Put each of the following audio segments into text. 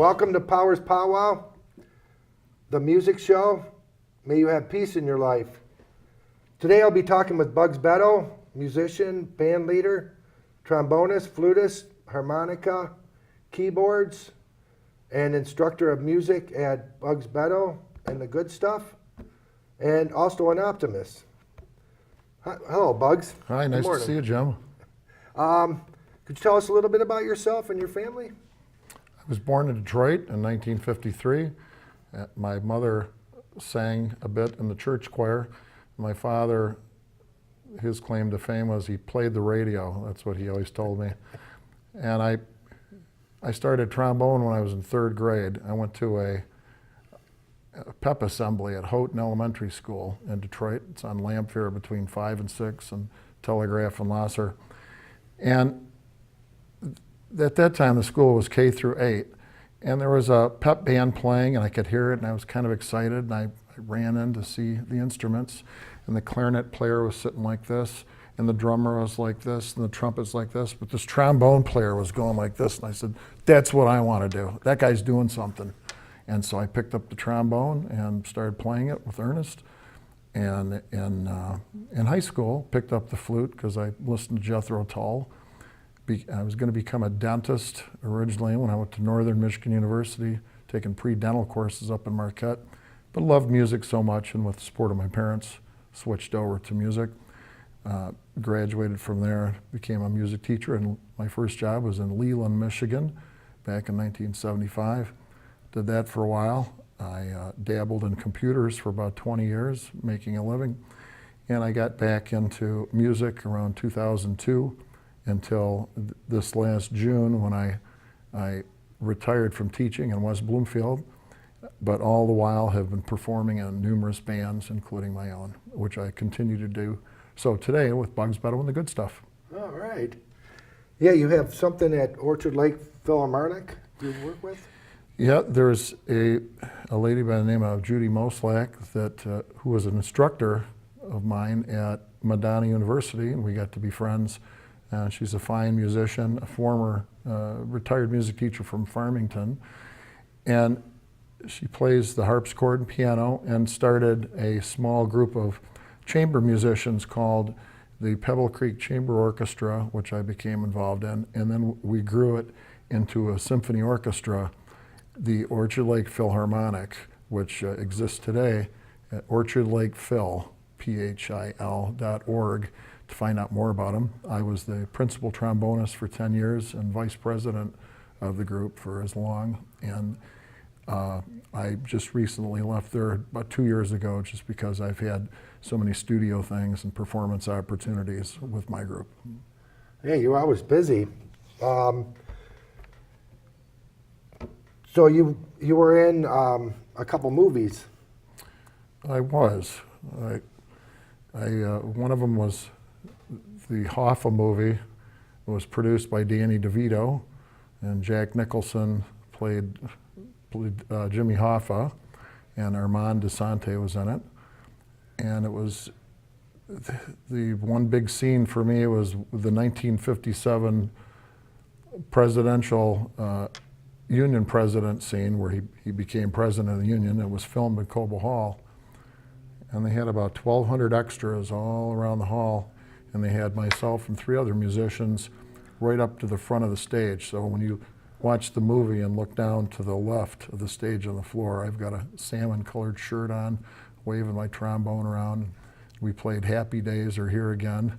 Welcome to PowersPowWow, the music show. May you have peace in your life. Today I'll be talking with BugsBeddow, musician, band leader, trombonist, flutist, harmonica, keyboards, and instructor of music at BugsBeddow and the good stuff, and also an optimist. Hello, Bugs. Hi, nice to see you, Jim. Could you tell us a little bit about yourself and your family? I was born in Detroit in 1953. My mother sang a bit in the church choir. My father, his claim to fame was he played the radio. That's what he always told me. And I started trombone when I was in third grade. I went to a pep assembly at Houghton Elementary School in Detroit. It's on Lamphere between 5 and 6 and Telegraph and Lasser. And at that time, the school was K through 8. And there was a pep band playing, and I could hear it, and I was kind of excited. And I ran in to see the instruments. And the clarinet player was sitting like this, and the drummer was like this, and the trumpet's like this. But this trombone player was going like this. And I said, that's what I want to do. That guy's doing something. And so I picked up the trombone and started playing it with Ernest. And in high school, picked up the flute because I listened to Jethro Tull. I was going to become a dentist originally when I went to Northern Michigan University, taking pre-dental courses up in Marquette, but loved music so much, and with the support of my parents, switched over to music. Graduated from there, became a music teacher, and my first job was in Leland, Michigan, back in 1975. Did that for a while. I dabbled in computers for about 20 years, making a living, and I got back into music around 2002. Until this last June when I retired from teaching in West Bloomfield, but all the while have been performing in numerous bands, including my own, which I continue to do. So today with BugsBeddow and the good stuff. All right. Yeah, you have something at Orchard Lake Philharmonic you work with? Yeah, there's a lady by the name of Judy Moslak that who was an instructor of mine at Madonna University, and we got to be friends. She's a fine musician, a former retired music teacher from Farmington, and she plays the harpsichord and piano, and started a small group of chamber musicians called the Pebble Creek Chamber Orchestra, which I became involved in, and then we grew it into a symphony orchestra, the Orchard Lake Philharmonic, which exists today at orchardlakephil, phil.org. To find out more about them. I was the principal trombonist for 10 years and vice president of the group for as long. And I just recently left there about 2 years ago just because I've had so many studio things and performance opportunities with my group. Yeah, you're always busy. So you were in a couple movies. I was. One of them was the Hoffa movie. It was produced by Danny DeVito, and Jack Nicholson played Jimmy Hoffa, and Armand DeSante was in it. And it was the one big scene for me was the 1957 presidential Union president scene where he became president of the Union. It was filmed at Cobo Hall. And they had about 1,200 extras all around the hall, and they had myself and 3 other musicians right up to the front of the stage. So when you watch the movie and look down to the left of the stage on the floor, I've got a salmon-colored shirt on, waving my trombone around. We played Happy Days or Here Again,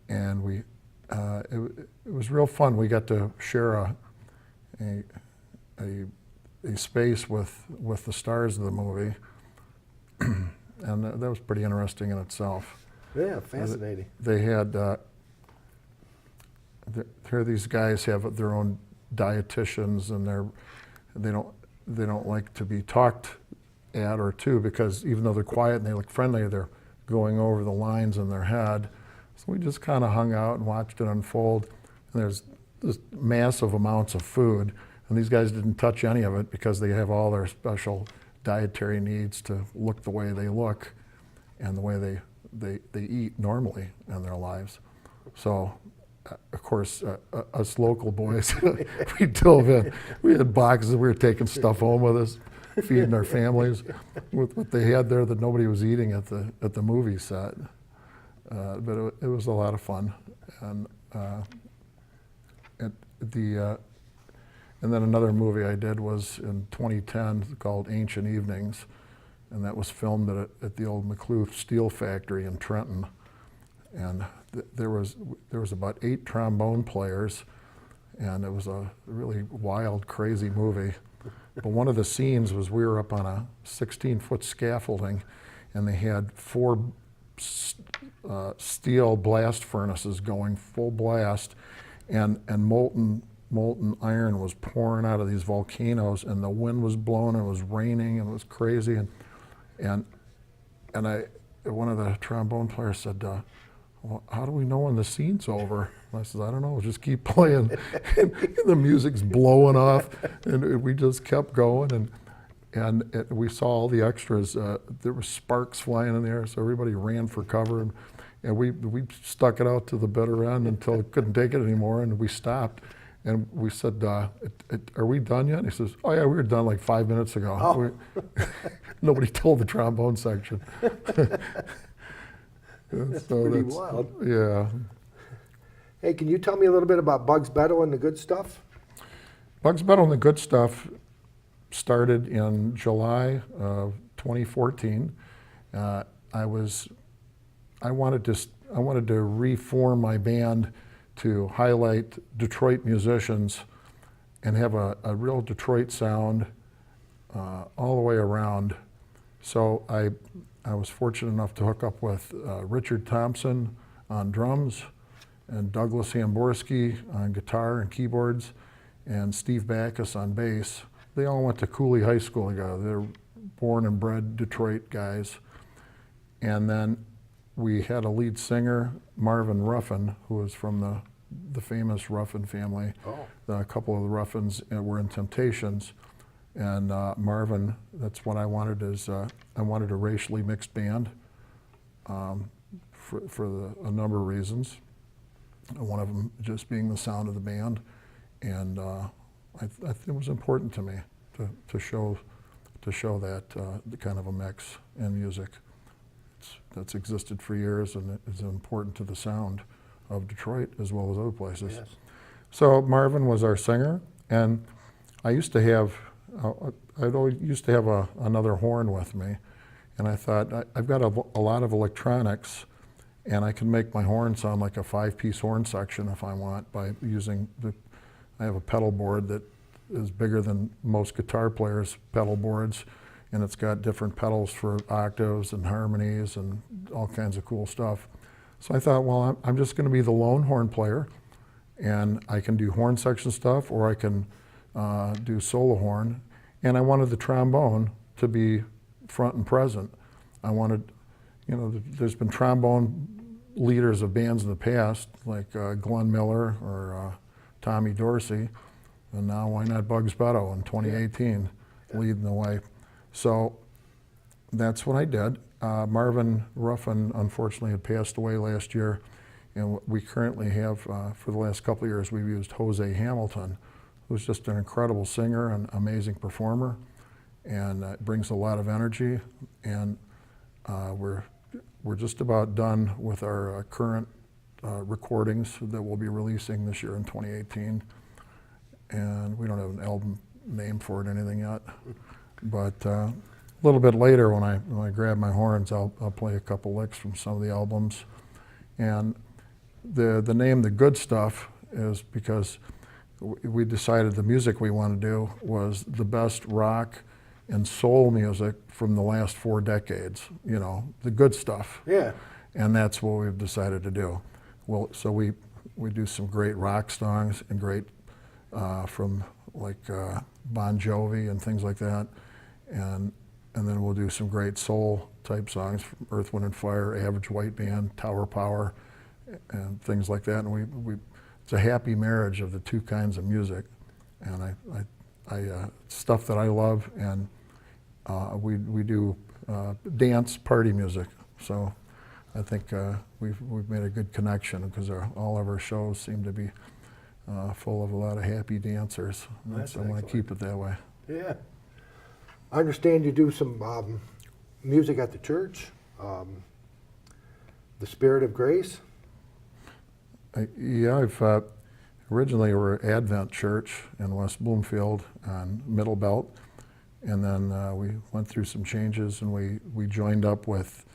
and it was real fun. We got to share a space with the stars of the movie. And that was pretty interesting in itself. Yeah, fascinating. They had, here these guys have their own dietitians, and they don't like to be talked at or to, because even though they're quiet and they look friendly, they're going over the lines in their head. So we just kind of hung out and watched it unfold. And there's this massive amounts of food, and these guys didn't touch any of it because they have all their special dietary needs to look the way they look and the way they eat normally in their lives. So of course, us local boys, we dove in. We had boxes. We were taking stuff home with us, feeding our families with what they had there that nobody was eating at the movie set. But it was a lot of fun, and and then another movie I did was in 2010 called Ancient Evenings, and that was filmed at the old McCluth Steel Factory in Trenton. And there was about 8 trombone players, and it was a really wild, crazy movie. But one of the scenes was we were up on a 16-foot scaffolding, and they had 4 steel blast furnaces going full blast, and molten iron was pouring out of these volcanoes, and the wind was blowing, and it was raining, and it was crazy. And one of the trombone players said, well, how do we know when the scene's over? And I said, I don't know, just keep playing. And the music's blowing off, and we just kept going, and we saw all the extras. There were sparks flying in the air, so everybody ran for cover, and we stuck it out to the bitter end until we couldn't take it anymore, and we stopped. And we said, are we done yet? And he says, oh yeah, we were done like 5 minutes ago. Oh. Nobody told the trombone section. That's pretty wild. Yeah. Hey, can you tell me a little bit about BugsBeddow and the good stuff? BugsBeddow and the good stuff started in July of 2014. I wanted to reform my band to highlight Detroit musicians and have a real Detroit sound all the way around. So I was fortunate enough to hook up with Richard Thompson on drums, and Douglas Hamborski on guitar and keyboards, and Steve Backus on bass. They all went to Cooley High School together. They're born and bred Detroit guys. And then we had a lead singer, Marvin Ruffin, who was from the famous Ruffin family. Oh. A couple of the Ruffins were in Temptations. And Marvin, that's what I wanted, I wanted a racially mixed band for a number of reasons. One of them just being the sound of the band. And I think it was important to me to show that kind of a mix in music. That's existed for years, and it is important to the sound of Detroit as well as other places. Yes. So Marvin was our singer, and I used to have another horn with me, and I thought I've got a lot of electronics, and I can make my horn sound like a 5-piece horn section if I want by using I have a pedal board that is bigger than most guitar players' pedal boards, and it's got different pedals for octaves and harmonies and all kinds of cool stuff. So I thought, well, I'm just going to be the lone horn player, and I can do horn section stuff, or I can do solo horn. And I wanted the trombone to be front and present. I wanted, there's been trombone leaders of bands in the past, like Glenn Miller or Tommy Dorsey, and now why not BugsBeddow in 2018, leading the way. So that's what I did. Marvin Ruffin, unfortunately, had passed away last year, and we currently have, for the last couple of years, we've used Jose Hamilton, who's just an incredible singer and amazing performer, and brings a lot of energy. And we're just about done with our current recordings that we'll be releasing this year in 2018. And we don't have an album name for it or anything yet. But a little bit later, when I grab my horns, I'll play a couple licks from some of the albums. And the name The Good Stuff is because we decided the music we want to do was the best rock and soul music from the last 4 decades, the good stuff. Yeah. And that's what we've decided to do. Well, so we do some great rock songs and great from like Bon Jovi and things like that. And then we'll do some great soul type songs from Earth, Wind and Fire, Average White Band, Tower Power, and things like that. And it's a happy marriage of the two kinds of music. And I stuff that I love, and we do dance party music. So I think we've made a good connection because all of our shows seem to be full of a lot of happy dancers. That's so I want to excellent. keep it that way. Yeah. I understand you do some music at the church, the Spirit of Grace. Yeah, I've originally we're Advent Church in West Bloomfield on Middle Belt, and then we went through some changes and we joined up with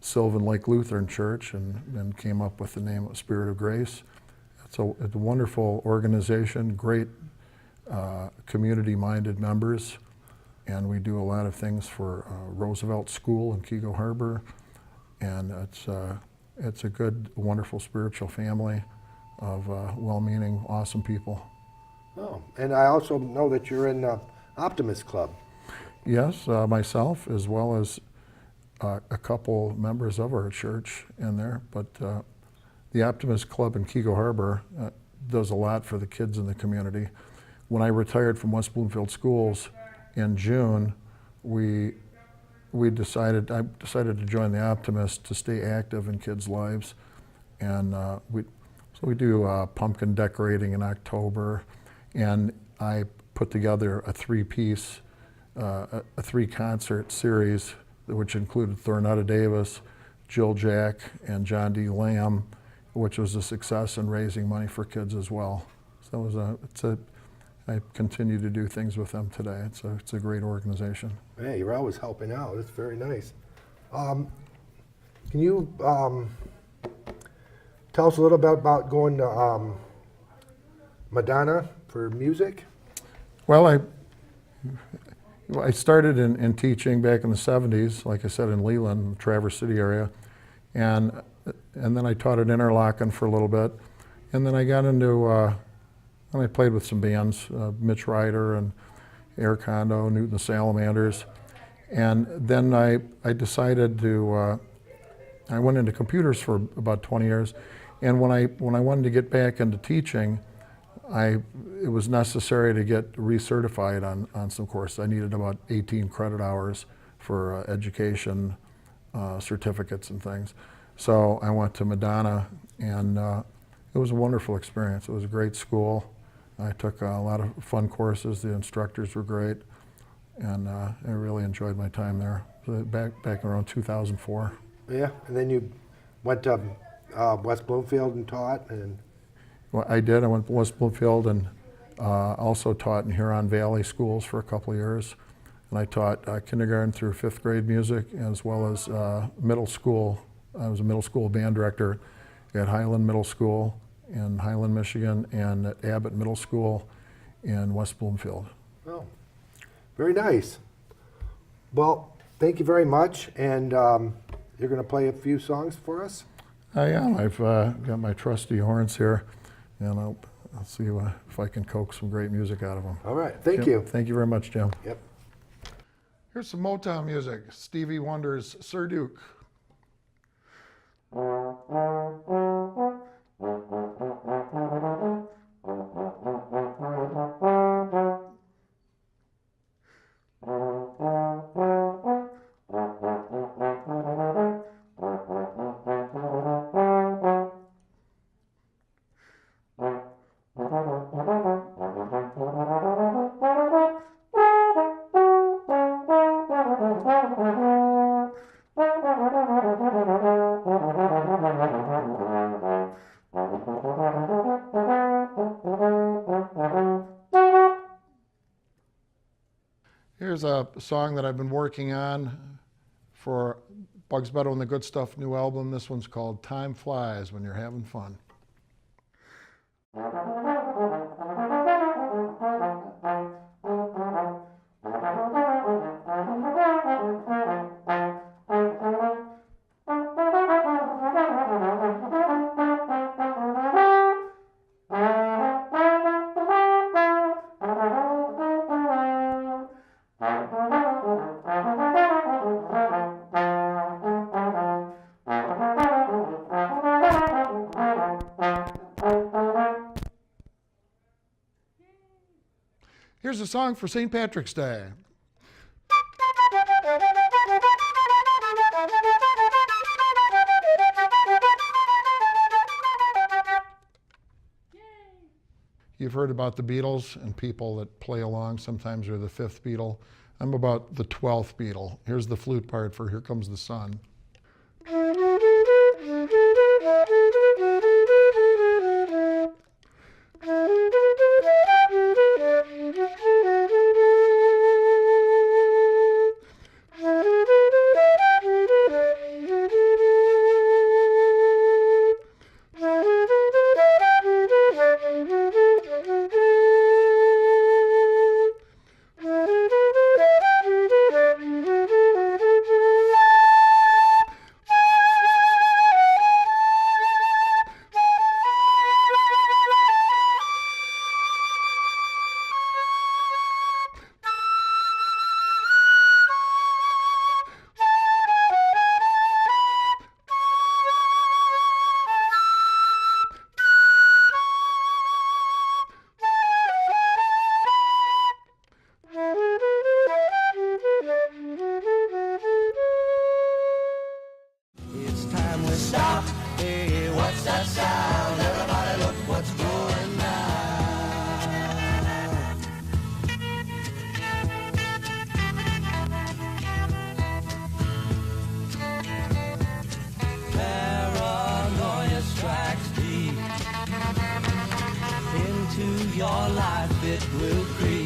Sylvan Lake Lutheran Church and came up with the name of Spirit of Grace. It's a wonderful organization, great community-minded members, and we do a lot of things for Roosevelt School in Keego Harbor, and it's a good, wonderful spiritual family of well-meaning, awesome people. Oh, and I also know that you're in Optimist Club. Yes, myself as well as a couple members of our church in there, but the Optimist Club in Keego Harbor does a lot for the kids in the community. When I retired from West Bloomfield Schools in June, I decided to join the Optimist to stay active in kids' lives, and we do pumpkin decorating in October, and I put together a three-piece, a three-concert series which included Thornetta Davis, Jill Jack, and John D. Lamb, which was a success in raising money for kids as well. So I continue to do things with them today. It's a great organization. Hey, you're always helping out. It's very nice. Can you tell us a little bit about going to Madonna for music? Well, I started in teaching back in the 70s, like I said, in Leland, the Traverse City area, and then I taught at Interlochen for a little bit, and then I got into, and I played with some bands, Mitch Ryder and Air Condo, Newton the Salamanders, and then I decided to, I went into computers for about 20 years, and when I wanted to get back into teaching, it was necessary to get recertified on some courses. I needed about 18 credit hours for education certificates and things. So I went to Madonna, and it was a wonderful experience. It was a great school. I took a lot of fun courses. The instructors were great, and I really enjoyed my time there. Back around 2004. Yeah, and then you went to West Bloomfield and taught, and Well, I did. I went to West Bloomfield and also taught in Huron Valley schools for a couple of years. And I taught kindergarten through 5th grade music as well as middle school. I was a middle school band director at Highland Middle School in Highland, Michigan, and at Abbott Middle School in West Bloomfield. oh, very nice. Well, thank you very much, and you're going to play a few songs for us? I am. I've got my trusty horns here, and I'll see if I can coax some great music out of them. All right, thank Jim, you. Thank you very much, Jim. Yep. Here's some Motown music. Stevie Wonder's Sir Duke. Here's a song that I've been working on for Bugs Beddow and the Good Stuff new album. This one's called Time Flies When You're Having Fun. Here's a song for St. Patrick's Day. you've heard about the Beatles and people that play along. Sometimes they're the fifth Beatle. I'm about the 12th Beatle. Here's the flute part for Here Comes the Sun. Stop, hey, what's that sound? Everybody look what's going now. Paranoia strikes deep into your life, it will creep.